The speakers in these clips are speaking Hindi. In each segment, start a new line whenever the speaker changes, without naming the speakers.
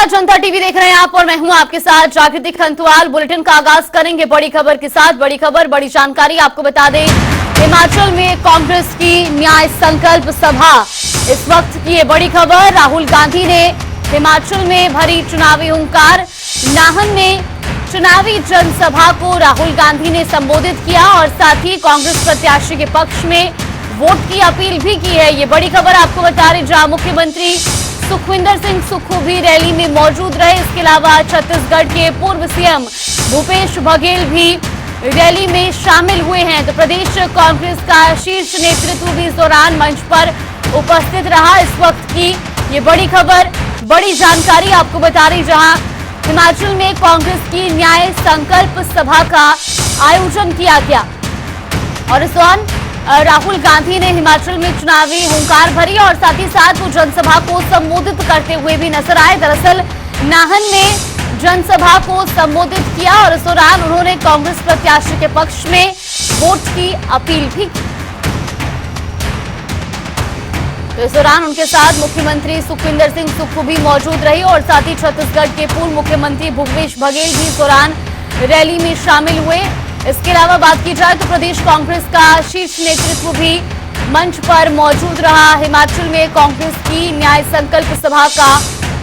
नमस्कार, जनता टीवी देख रहे हैं आप और मैं हूं आपके साथ जागृति खंतवाल। बुलेटिन का आगाज करेंगे बड़ी खबर के साथ। बड़ी खबर, बड़ी जानकारी आपको बता दें, हिमाचल में कांग्रेस की न्याय संकल्प सभा। इस वक्त की ये बड़ी खबर, राहुल गांधी ने हिमाचल में भरी चुनावी हुंकार। नाहन में चुनावी जनसभा को राहुल गांधी ने संबोधित किया और साथ ही कांग्रेस प्रत्याशी के पक्ष में वोट की अपील भी की है। ये बड़ी खबर आपको बता रहे, जहां मुख्यमंत्री सुखविंदर सिंह सुक्खू भी रैली में मौजूद रहे। इसके अलावा छत्तीसगढ़ के पूर्व सीएम भूपेश बघेल भी रैली में शामिल हुए हैं। तो प्रदेश कांग्रेस का शीर्ष नेतृत्व भी इस दौरान मंच पर उपस्थित रहा। इस वक्त की ये बड़ी खबर, बड़ी जानकारी आपको बता रही, जहां हिमाचल में कांग्रेस की न्याय संकल्प सभा का आयोजन किया गया और इस दौरान राहुल गांधी ने हिमाचल में चुनावी हुंकार भरी और साथ ही साथ वो जनसभा को संबोधित करते हुए भी नजर आए। दरअसल नाहन में जनसभा को संबोधित किया और इस दौरान उन्होंने कांग्रेस प्रत्याशी के पक्ष में वोट की अपील भी की। तो इस दौरान उनके साथ मुख्यमंत्री सुखविंदर सिंह सुक्खू भी मौजूद रहे और साथ ही छत्तीसगढ़ के पूर्व मुख्यमंत्री भूपेश बघेल भी इस दौरान रैली में शामिल हुए। इसके अलावा बात की जाए तो प्रदेश कांग्रेस का शीर्ष नेतृत्व भी मंच पर मौजूद रहा। हिमाचल में कांग्रेस की न्याय संकल्प सभा का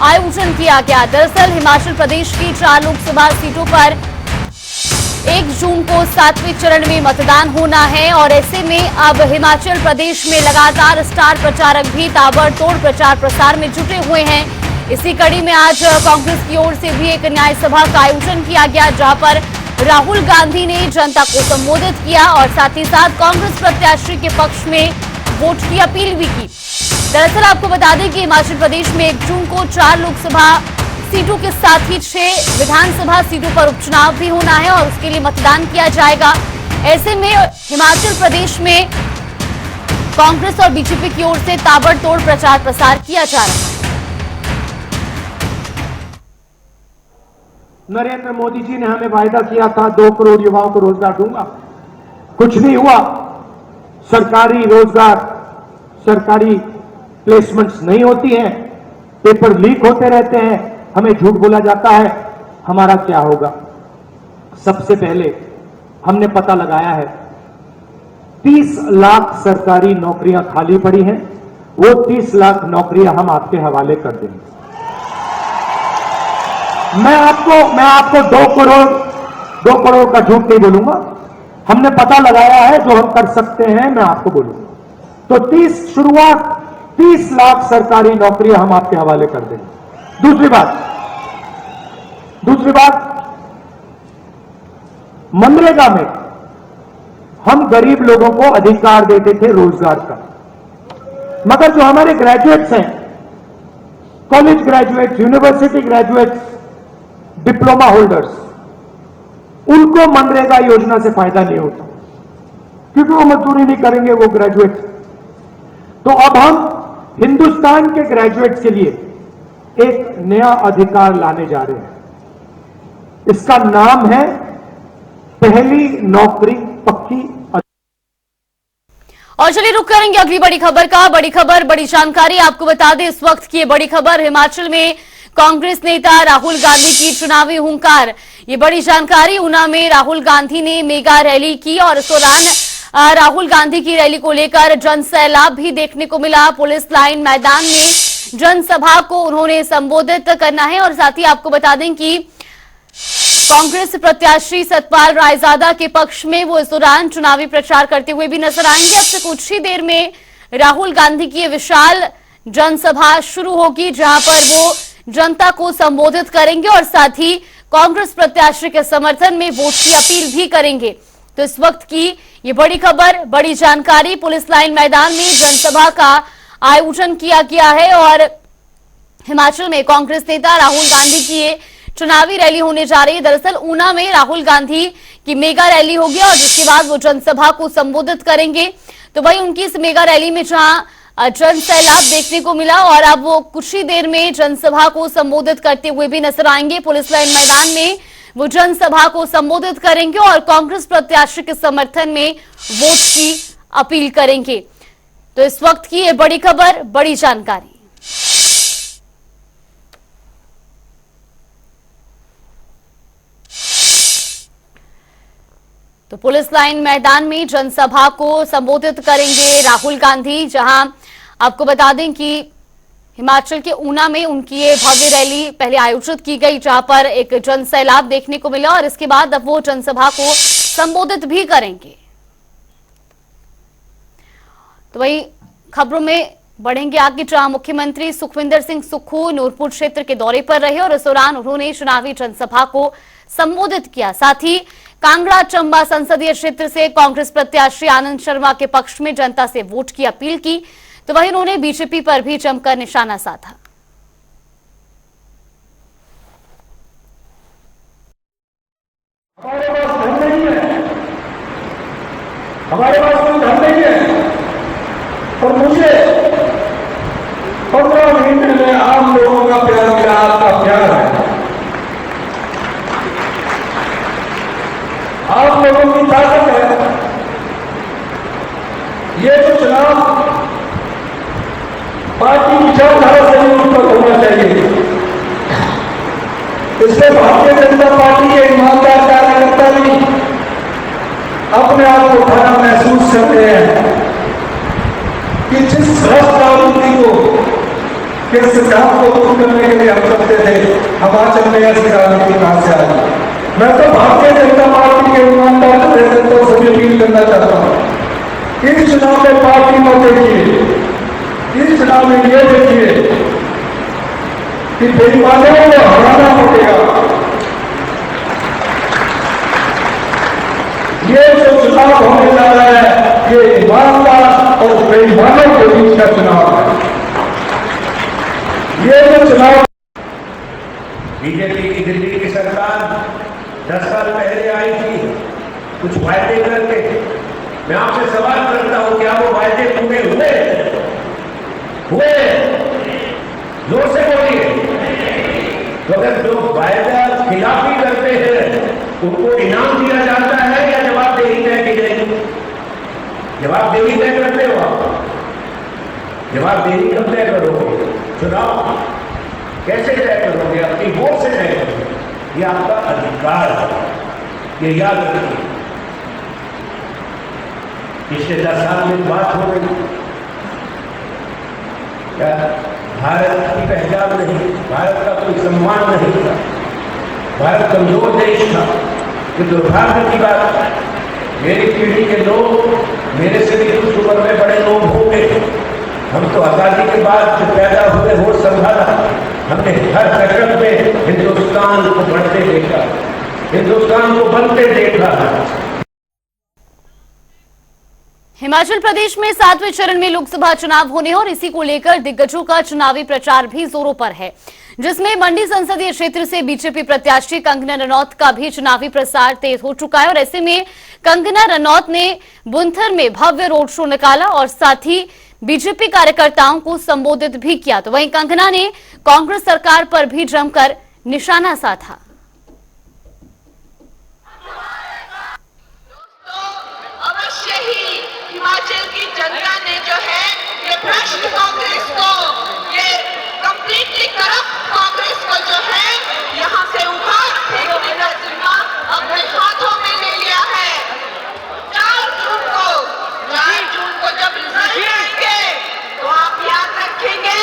आयोजन किया गया। दरअसल हिमाचल प्रदेश की 4 लोकसभा सीटों पर 1 जून को 7वें चरण में मतदान होना है और ऐसे में अब हिमाचल प्रदेश में लगातार स्टार प्रचारक भी ताबड़तोड़ प्रचार प्रसार में जुटे हुए हैं। इसी कड़ी में आज कांग्रेस की ओर से भी एक न्याय सभा का आयोजन किया गया, जहां पर राहुल गांधी ने जनता को संबोधित किया और साथ ही साथ कांग्रेस प्रत्याशी के पक्ष में वोट की अपील भी की। दरअसल आपको बता दें कि हिमाचल प्रदेश में 1 जून को 4 लोकसभा सीटों के साथ ही 6 विधानसभा सीटों पर उपचुनाव भी होना है और उसके लिए मतदान किया जाएगा। ऐसे में हिमाचल प्रदेश में कांग्रेस और बीजेपी की ओर से ताबड़तोड़ प्रचार प्रसार किया जा रहा है।
नरेंद्र मोदी जी ने हमें वायदा किया था 2 करोड़ युवाओं को रोजगार दूंगा, कुछ नहीं हुआ। सरकारी रोजगार, सरकारी प्लेसमेंट्स नहीं होती हैं, पेपर लीक होते रहते हैं, हमें झूठ बोला जाता है। हमारा क्या होगा? सबसे पहले हमने पता लगाया है 30 लाख सरकारी नौकरियां खाली पड़ी हैं, वो 30 लाख नौकरियां हम आपके हवाले कर देंगे। मैं आपको 2 करोड़ का झूठ नहीं बोलूंगा, हमने पता लगाया है जो हम कर सकते हैं, मैं आपको बोलूंगा। तो 30 लाख सरकारी नौकरियां हम आपके हवाले कर देंगे। दूसरी बात, मनरेगा में हम गरीब लोगों को अधिकार देते थे रोजगार का, मगर जो हमारे ग्रेजुएट्स हैं, college graduates, university graduates, diploma holders, उनको मनरेगा योजना से फायदा नहीं होता क्योंकि वो मजदूरी नहीं करेंगे, वो ग्रेजुएट। तो अब हम हिंदुस्तान के ग्रेजुएट्स के लिए एक नया अधिकार लाने जा रहे हैं। इसका नाम है पहली नौकरी पक्की।
और चलिए रुक करेंगे अगली बड़ी खबर का। बड़ी खबर, बड़ी जानकारी आपको बता दें, इस वक्त की बड़ी खबर, हिमाचल में कांग्रेस नेता राहुल गांधी की चुनावी हुंकार। ये बड़ी जानकारी, ऊना में राहुल गांधी ने मेगा रैली की और इस दौरान राहुल गांधी की रैली को लेकर जनसैलाब भी देखने को मिला। पुलिस लाइन मैदान में जनसभा को उन्होंने संबोधित करना है और साथ ही आपको बता दें कि कांग्रेस प्रत्याशी सतपाल रायजादा के पक्ष में वो इस दौरान चुनावी प्रचार करते हुए भी नजर आएंगे। अब से कुछ ही देर में राहुल गांधी की विशाल जनसभा शुरू होगी, जहां पर वो जनता को संबोधित करेंगे और साथ ही कांग्रेस प्रत्याशी के समर्थन में वोट की अपील भी करेंगे। तो इस वक्त की ये बड़ी खबर, बड़ी जानकारी, पुलिस लाइन मैदान में जनसभा का आयोजन किया गया है और हिमाचल में कांग्रेस नेता राहुल गांधी की ये चुनावी रैली होने जा रही है। दरअसल ऊना में राहुल गांधी की मेगा रैली होगी और जिसके बाद वो जनसभा को संबोधित करेंगे। तो वही उनकी इस मेगा रैली में जहां जनसैलाब देखने को मिला और अब वो कुछ ही देर में जनसभा को संबोधित करते हुए भी नजर आएंगे। पुलिस लाइन मैदान में वो जनसभा को संबोधित करेंगे और कांग्रेस प्रत्याशी के समर्थन में वोट की अपील करेंगे। तो इस वक्त की ये बड़ी खबर, बड़ी जानकारी। तो पुलिस लाइन मैदान में जनसभा को संबोधित करेंगे राहुल गांधी, जहां आपको बता दें कि हिमाचल के ऊना में उनकी ये भव्य रैली पहले आयोजित की गई, जहां पर एक जनसैलाब देखने को मिला और इसके बाद अब वो जनसभा को संबोधित भी करेंगे। तो वही खबरों में बढ़ेंगे आगे, जहां मुख्यमंत्री सुखविंदर सिंह सुक्खू नूरपुर क्षेत्र के दौरे पर रहे और इस दौरान उन्होंने चुनावी जनसभा को संबोधित किया। साथ ही कांगड़ा चंबा संसदीय क्षेत्र से कांग्रेस प्रत्याशी आनंद शर्मा के पक्ष में जनता से वोट की अपील की, तो वहीं उन्होंने बीजेपी पर भी जमकर निशाना साधा।
हमारे पास धन नहीं है, हमारे पास कोई धन नहीं है, और मुझे 15 महीने में आम लोगों का प्यार मिला, आपका प्यार है। आप लोगों की ताकत है। ये जो चुनाव पार्टी विचारधारा से ऊपर होना चाहिए, इससे भारतीय जनता पार्टी के ईमानदार कार्यकर्ता भी अपने आप को खरा महसूस करते हैं कि जिस भ्रष्ट राजनीति को के सिद्धांत को दूर करने के लिए हम करते थे, हिमाचल में ऐसी राजनीति कहां से आ गई। मैं तो भारतीय जनता पार्टी के ईमानदार कार्यकर्ताओं से भी अपील करना चाहता हूं, इस चुनाव में पार्टी मत देखिए, इस चुनाव में ये देखिए कि बेईमानों को हराना पड़ेगा। ये जो चुनाव होने जा रहा है, ये ईमानदार और बेईमानों के बीच का चुनाव है। ये जो चुनाव
बीजेपी की दिल्ली की सरकार 10 साल पहले आई थी कुछ वायदे करके। मैं आपसे सवाल करता हूं, क्या वो वायदे पूरे हुए? जोर से बोलिए। तो अगर जो वायदा खिलाफी करते हैं उनको इनाम दिया जाता है या जवाबदेही तय की जाएगी? जवाबदेही तय करते हो आप? जवाबदेही कब तय करोगे? चुनाव कैसे तय करोगे? अपनी वोट से तय करोगे। ये आपका अधिकार है, ये याद रखिए। पिछले 10 साल में बात हो रही, क्या भारत की पहचान नहीं, भारत का कोई सम्मान नहीं था, भारत कमजोर देश था। ये दुर्भाग्य की बात है। मेरी पीढ़ी के लोग, मेरे से भी कुछ उम्र में बड़े लोग होंगे, हम तो आजादी के बाद जो पैदा हुए होश संभाला, हमने हर सेकंड में हिंदुस्तान को बढ़ते देखा, हिंदुस्तान को बनते देखा।
हिमाचल प्रदेश में 7वें चरण में लोकसभा चुनाव होने और इसी को लेकर दिग्गजों का चुनावी प्रचार भी जोरों पर है, जिसमें मंडी संसदीय क्षेत्र से बीजेपी प्रत्याशी कंगना रनौत का भी चुनावी प्रचार तेज हो चुका है। और ऐसे में कंगना रनौत ने बुंथर में भव्य रोड शो निकाला और साथ ही बीजेपी कार्यकर्ताओं को संबोधित भी किया। तो वहीं कंगना ने कांग्रेस सरकार पर भी जमकर निशाना साधा।
अवश्य ही हिमाचल की जनता ने जो है ये भ्रष्ट कांग्रेस को, ये कंप्लीटली करप्ट कांग्रेस को जो है यहाँ से उखाड़ फेंकने का जिम्मा अपने हाथों में ले लिया है। 4 जून को जब रिजल्ट आएंगे तो आप याद रखेंगे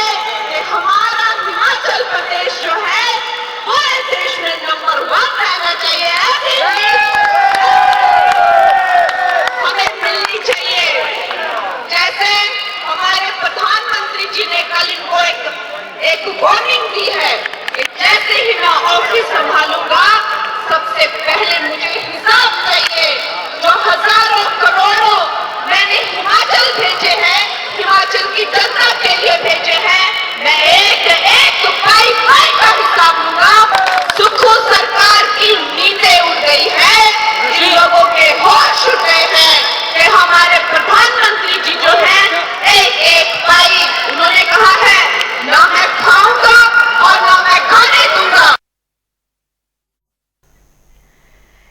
कि हमारा हिमाचल प्रदेश जो है पूरे देश में नंबर 1 रहना चाहिए। हमें मिलनी चाहिए। जैसे हमारे प्रधानमंत्री जी ने कल इनको एक वार्निंग दी है कि जैसे ही मैं ऑफिस संभालूंगा सबसे पहले मुझे हिसाब चाहिए। जो हजारों करोड़ों मैंने हिमाचल भेजे हैं, हिमाचल की जनता के लिए भेजे हैं, मैं एक पाई का हिसाब लूंगा। सुक्खू सरकार की नींदें उड़ गई है, इन लोगों के होश उड़ गए हैं कि हमारे प्रधानमंत्री जी जो हैं एक पाई, उन्होंने कहा है ना मैं खाऊंगा और ना मैं खाने दूंगा।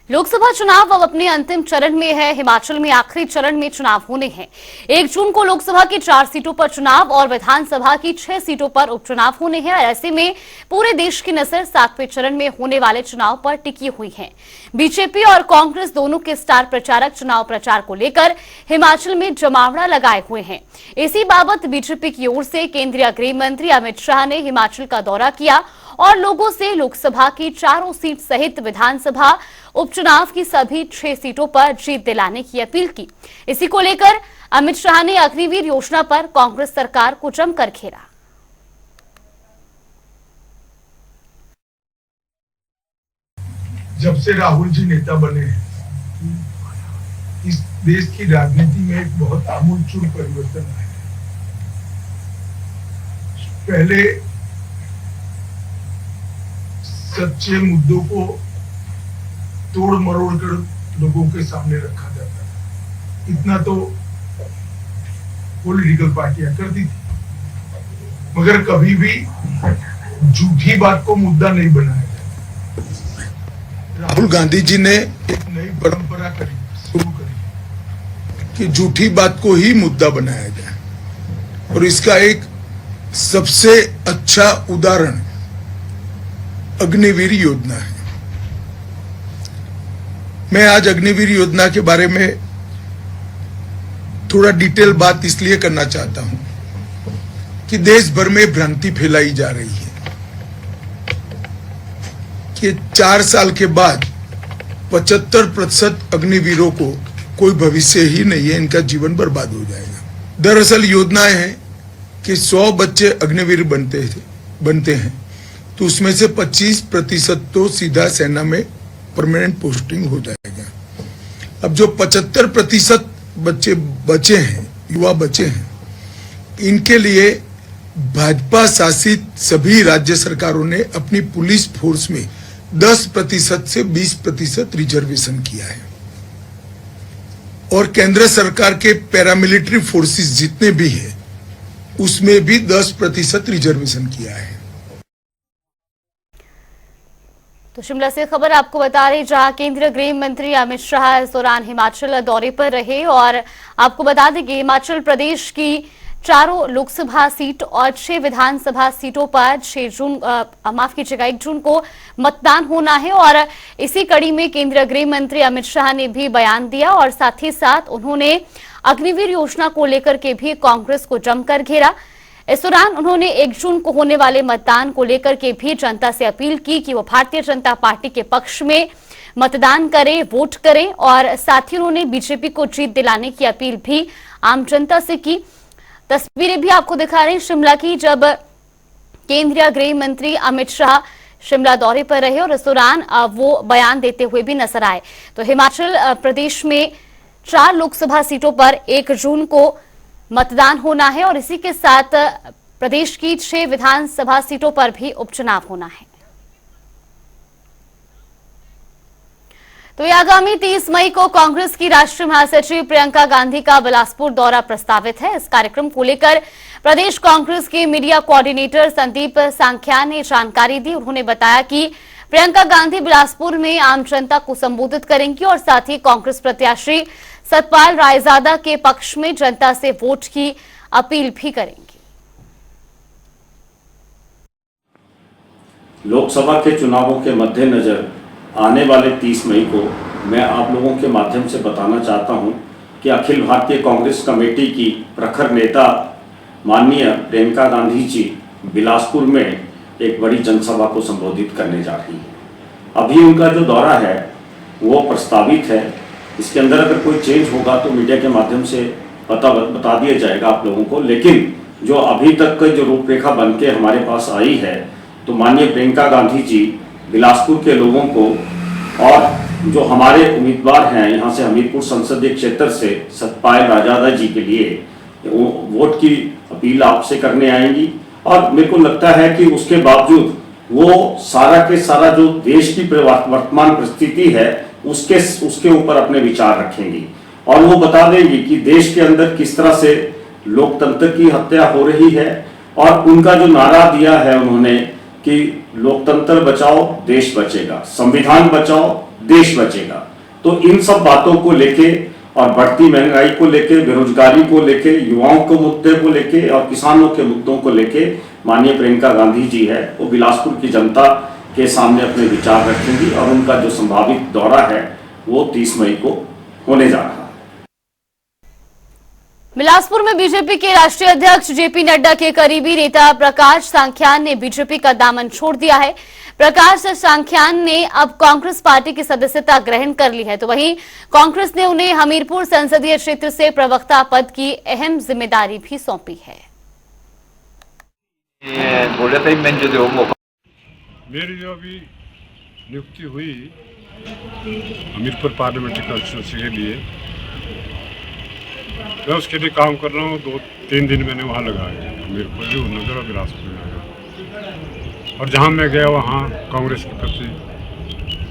लोकसभा चुनाव अब अपने अंतिम चरण में है। हिमाचल में आखिरी चरण में चुनाव होने हैं। 1 जून को लोकसभा की 4 सीटों पर चुनाव और विधानसभा की 6 सीटों पर उपचुनाव होने हैं। और ऐसे में पूरे देश की नजर 7वें चरण में होने वाले चुनाव पर टिकी हुई है। बीजेपी और कांग्रेस दोनों के स्टार प्रचारक चुनाव प्रचार को लेकर हिमाचल में जमावड़ा लगाए हुए हैं। इसी बाबत बीजेपी की ओर से केंद्रीय गृह मंत्री अमित शाह ने हिमाचल का दौरा किया और लोगों से लोकसभा की 4 सीट सहित विधानसभा उपचुनाव की सभी 6 सीटों पर जीत दिलाने की अपील की। इसी को लेकर अमित शाह ने अग्निवीर योजना पर कांग्रेस सरकार को जमकर घेरा।
जब से राहुल जी नेता बने हैं, इस देश की राजनीति में एक बहुत आमूलचूल परिवर्तन आया है। पहले सच्चे मुद्दों को तोड़ मरोड़ कर लोगों के सामने रखा जाता है। इतना तो पॉलिटिकल पार्टियां करती थी, मगर कभी भी झूठी बात को मुद्दा नहीं बनाया जाता। राहुल गांधी जी ने एक नई परंपरा शुरू करी कि झूठी बात को ही मुद्दा बनाया जाए, और इसका एक सबसे अच्छा उदाहरण अग्निवीर योजना है। मैं आज अग्निवीर योजना के बारे में थोड़ा डिटेल बात इसलिए करना चाहता हूं कि देश भर में भ्रांति फैलाई जा रही है कि 4 साल के बाद 75% अग्निवीरों को कोई भविष्य ही नहीं है, इनका जीवन बर्बाद हो जाएगा। दरअसल योजना है कि 100 बच्चे अग्निवीर बनते हैं तो उसमें से 25% तो सीधा सेना में परमानेंट पोस्टिंग हो जाएगा। अब जो 75% बच्चे बचे हैं, युवा बचे हैं, इनके लिए भाजपा शासित सभी राज्य सरकारों ने अपनी पुलिस फोर्स में 10% से 20% रिजर्वेशन किया है, और केंद्र सरकार के पैरामिलिट्री फोर्सेस जितने भी हैं उसमें भी 10% रिजर्वेशन किया है।
तो शिमला से खबर आपको बता रहे, जहां केंद्रीय गृह मंत्री अमित शाह इस दौरान हिमाचल दौरे पर रहे। और आपको बता दें कि हिमाचल प्रदेश की 4 लोकसभा सीट और 6 विधानसभा सीटों पर 1 जून को मतदान होना है। और इसी कड़ी में केंद्रीय गृह मंत्री अमित शाह ने भी बयान दिया और साथ ही साथ उन्होंने अग्निवीर योजना को लेकर के भी कांग्रेस को जमकर घेरा। इस दौरान उन्होंने 1 जून को होने वाले मतदान को लेकर के भी जनता से अपील की कि वो भारतीय जनता पार्टी के पक्ष में मतदान करें, वोट करें। और साथ ही उन्होंने बीजेपी को जीत दिलाने की अपील भी आम जनता से की। तस्वीरें भी आपको दिखा रहे हैं शिमला की, जब केंद्रीय गृह मंत्री अमित शाह शिमला दौरे पर रहे और इस दौरान वो बयान देते हुए भी नजर आए। तो हिमाचल प्रदेश में 4 लोकसभा सीटों पर 1 जून को मतदान होना है और इसी के साथ प्रदेश की 6 विधानसभा सीटों पर भी उपचुनाव होना है। तो ये आगामी 30 मई को कांग्रेस की राष्ट्रीय महासचिव प्रियंका गांधी का बिलासपुर दौरा प्रस्तावित है। इस कार्यक्रम को लेकर प्रदेश कांग्रेस के मीडिया कोऑर्डिनेटर संदीप सांख्या ने जानकारी दी। उन्होंने बताया कि प्रियंका गांधी बिलासपुर में आम जनता को संबोधित करेंगी और साथ ही कांग्रेस प्रत्याशी सतपाल रायजादा के पक्ष में जनता से वोट की अपील भी करेंगी।
लोकसभा के चुनावों के मद्देनजर आने वाले 30 मई को मैं आप लोगों के माध्यम से बताना चाहता हूं कि अखिल भारतीय कांग्रेस कमेटी की प्रखर नेता माननीय प्रियंका गांधी जी बिलासपुर में एक बड़ी जनसभा को संबोधित करने जा रही है। अभी उनका जो दौरा है वो प्रस्तावित है। इसके अंदर अगर कोई चेंज होगा तो मीडिया के माध्यम से बता दिया जाएगा आप लोगों को। लेकिन जो अभी तक जो रूपरेखा बन के हमारे पास आई है, तो माननीय प्रियंका गांधी जी बिलासपुर के लोगों को और जो हमारे उम्मीदवार हैं यहाँ से हमीरपुर संसदीय क्षेत्र से सतपाल रायजादा जी के लिए वोट की अपील आपसे करने आएंगी। और मेरे को लगता है कि उसके बावजूद वो सारा के सारा जो देश की वर्तमान परिस्थिति है उसके ऊपर अपने विचार रखेंगी और वो बता देंगी कि देश के अंदर किस तरह से लोकतंत्र की हत्या हो रही है। और उनका जो नारा दिया है उन्होंने कि लोकतंत्र बचाओ देश बचेगा, संविधान बचाओ देश बचेगा। तो इन सब बातों को लेके और बढ़ती महंगाई को लेके, बेरोजगारी को लेके, युवाओं के मुद्दे को लेके और किसानों के मुद्दों को लेके माननीय प्रियंका गांधी जी है वो बिलासपुर की जनता के सामने अपने विचार रखेंगी और उनका जो संभावित दौरा है वो 30 मई को होने जा रहा है।
बिलासपुर में बीजेपी के राष्ट्रीय अध्यक्ष जेपी नड्डा के करीबी नेता प्रकाश सांख्यान ने बीजेपी का दामन छोड़ दिया है। प्रकाश सांख्यान ने अब कांग्रेस पार्टी की सदस्यता ग्रहण कर ली है, तो वहीं कांग्रेस ने उन्हें हमीरपुर संसदीय क्षेत्र से प्रवक्ता पद की अहम जिम्मेदारी भी सौंपी है।
मेरी जो अभी नियुक्ति हुई हमीरपुर पार्लियामेंट्री कॉन्स्टिट्यूंसी के लिए, मैं उसके लिए काम कर रहा हूँ। 2-3 दिन मैंने वहाँ लगाया, हमीरपुर नगर और बिलासपुर में आया। और जहाँ मैं गया वहाँ कांग्रेस के प्रति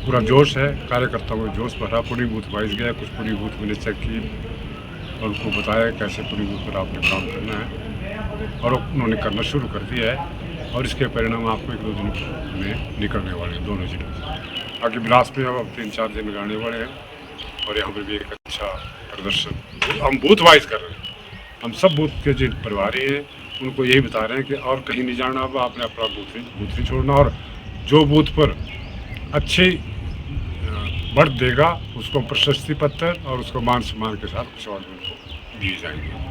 पूरा जोश है, कार्यकर्ताओं में जोश भरा। पूरी बूथ वाइज गया, कुछ पूरी बूथ मैंने चेक की और उनको बताया कैसे पूरी बूथ पर आपने काम करना है, और उन्होंने करना शुरू कर दिया है। और इसके परिणाम आपको 1-2 दिन में निकलने वाले हैं दोनों जिलों से। आगे बिलासपुर में अब 3-4 दिन लगाने वाले हैं और यहाँ पर भी एक अच्छा प्रदर्शन हम बूथ वाइज कर रहे हैं। हम सब बूथ के जिन प्रभारी हैं उनको यही बता रहे हैं कि और कहीं नहीं जाना, अब आपने अपना बूथ नहीं छोड़ना, और जो बूथ पर अच्छी बढ़त देगा उसको प्रशस्ति पत्र और उसको मान सम्मान के साथ कुछ और दिए जाएंगे।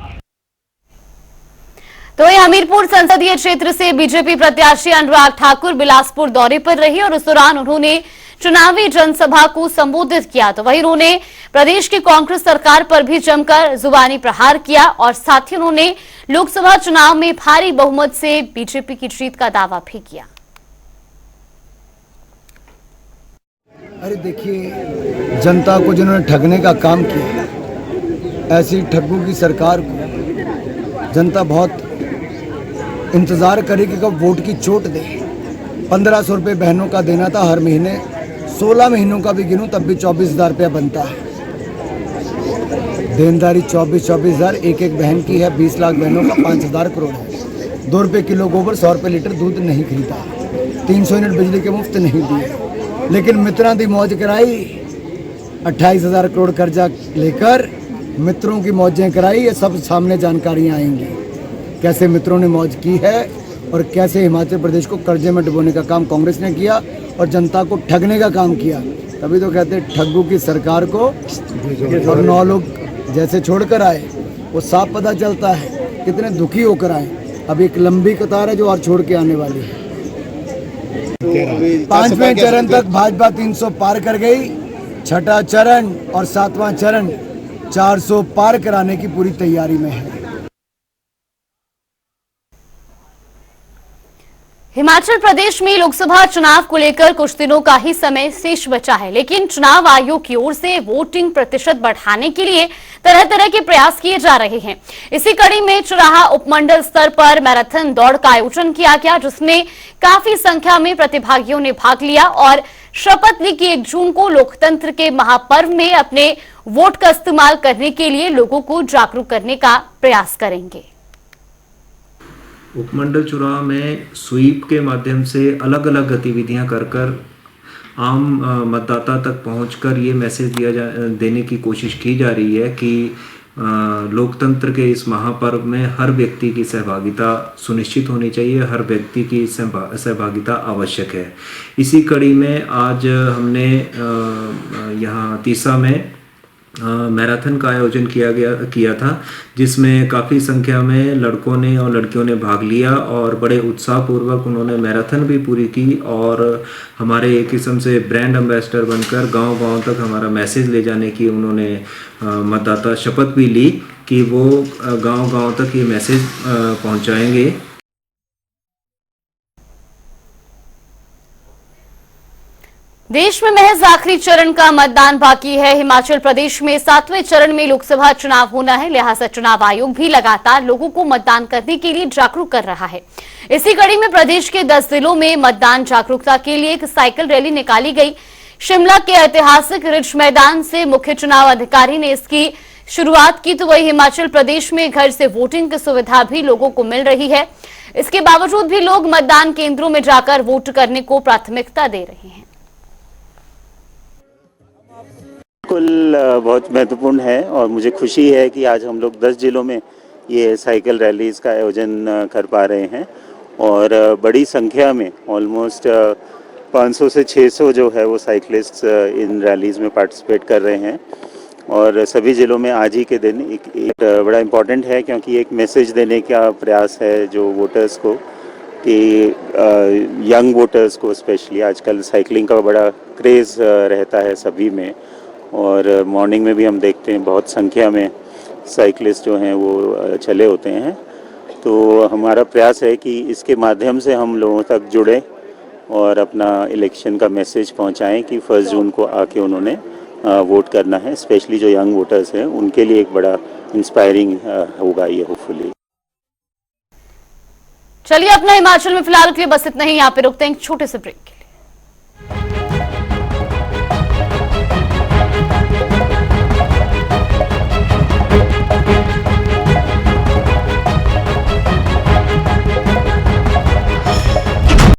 तो ये हमीरपुर संसदीय क्षेत्र से बीजेपी प्रत्याशी अनुराग ठाकुर बिलासपुर दौरे पर रही और उस दौरान उन्होंने चुनावी जनसभा को संबोधित किया। तो वहीं उन्होंने प्रदेश की कांग्रेस सरकार पर भी जमकर जुबानी प्रहार किया और साथ ही उन्होंने लोकसभा चुनाव में भारी बहुमत से बीजेपी की जीत का दावा भी किया।
अरे देखिए, जनता को जिन्होंने ठगने का काम किया, ऐसी ठगों की सरकार को जनता बहुत इंतजार करेगी कब वोट की चोट दे। 1500 रुपये बहनों का देना था हर महीने, 16 महीनों का भी गिनूं तब भी 24,000 रुपया बनता है। देनदारी 24,000 एक बहन की है। 20 लाख बहनों का 5,000 करोड़ है। 2 रुपये किलो गोबर, 100 रुपये लीटर दूध नहीं खरीदा, 300 यूनिट बिजली के मुफ्त नहीं दिए, लेकिन मित्रों की मौज कराई। 28,000 करोड़ कर्जा लेकर मित्रों की मौजें कराई। ये सब सामने जानकारियाँ आएंगी कैसे मित्रों ने मौज की है और कैसे हिमाचल प्रदेश को कर्जे में डुबोने का काम कांग्रेस ने किया और जनता को ठगने का काम किया। तभी तो कहते हैं ठग्गू की सरकार को। और 9 लोग जैसे छोड़कर आए वो साफ पता चलता है कितने दुखी होकर आए। अब एक लंबी कतार है जो और छोड़ के आने वाली है। 5वें चरण तक भाजपा 300 पार कर गई। 6ठा चरण और 7वां चरण 400 पार कराने की पूरी तैयारी में है।
हिमाचल प्रदेश में लोकसभा चुनाव को लेकर कुछ दिनों का ही समय शेष बचा है, लेकिन चुनाव आयोग की ओर से वोटिंग प्रतिशत बढ़ाने के लिए तरह तरह के प्रयास किए जा रहे हैं। इसी कड़ी में चुराहा उपमंडल स्तर पर मैराथन दौड़ का आयोजन किया गया, जिसमें काफी संख्या में प्रतिभागियों ने भाग लिया और शपथ ली कि 1 जून को लोकतंत्र के महापर्व में अपने वोट का इस्तेमाल करने के लिए लोगों को जागरूक करने का प्रयास करेंगे।
उपमंडल चुनाव में स्वीप के माध्यम से अलग अलग गतिविधियां कर आम मतदाता तक पहुंचकर ये मैसेज देने की कोशिश की जा रही है कि लोकतंत्र के इस महापर्व में हर व्यक्ति की सहभागिता सुनिश्चित होनी चाहिए, हर व्यक्ति की सहभागिता आवश्यक है। इसी कड़ी में आज हमने यहाँ तीसा में मैराथन का आयोजन किया था, जिसमें काफ़ी संख्या में लड़कों ने और लड़कियों ने भाग लिया और बड़े उत्साहपूर्वक उन्होंने मैराथन भी पूरी की और हमारे एक किस्म से ब्रांड एम्बेसडर बनकर गांव-गांव तक हमारा मैसेज ले जाने की उन्होंने मतदाता शपथ भी ली कि वो गांव-गांव तक ये मैसेज पहुंचाएंगे।
देश में महज आखिरी चरण का मतदान बाकी है। हिमाचल प्रदेश में 7वें चरण में लोकसभा चुनाव होना है, लिहाजा चुनाव आयोग भी लगातार लोगों को मतदान करने के लिए जागरूक कर रहा है। इसी कड़ी में प्रदेश के 10 जिलों में मतदान जागरूकता के लिए एक साइकिल रैली निकाली गई। शिमला के ऐतिहासिक रिज मैदान से मुख्य चुनाव अधिकारी ने इसकी शुरुआत की, तो वही हिमाचल प्रदेश में घर से वोटिंग की सुविधा भी लोगों को मिल रही है। इसके बावजूद भी लोग मतदान केंद्रों में जाकर वोट करने को प्राथमिकता दे रहे हैं।
बिल्कुल बहुत महत्वपूर्ण है और मुझे खुशी है कि आज हम लोग 10 जिलों में ये साइकिल रैलीज़ का आयोजन कर पा रहे हैं और बड़ी संख्या में ऑलमोस्ट 500 से 600 जो है वो साइकिलिस्ट्स इन रैलीज़ में पार्टिसिपेट कर रहे हैं और सभी ज़िलों में आज ही के दिन एक बड़ा इम्पॉर्टेंट है क्योंकि एक मैसेज देने का प्रयास है जो वोटर्स को कि यंग वोटर्स को स्पेशली आजकल साइकिलिंग का बड़ा क्रेज़ रहता है सभी में और मॉर्निंग में भी हम देखते हैं बहुत संख्या में साइकिलिस्ट जो हैं वो चले होते हैं। तो हमारा प्रयास है कि इसके माध्यम से हम लोगों तक जुड़े और अपना इलेक्शन का मैसेज पहुंचाएं कि 1 जून को आके उन्होंने वोट करना है। स्पेशली जो यंग वोटर्स हैं उनके लिए एक बड़ा इंस्पायरिंग होगा ये होपफुली।
चलिए अपना हिमाचल में फिलहाल के लिए बस इतना ही। यहाँ पे रुकते हैं एक छोटे से ब्रेक।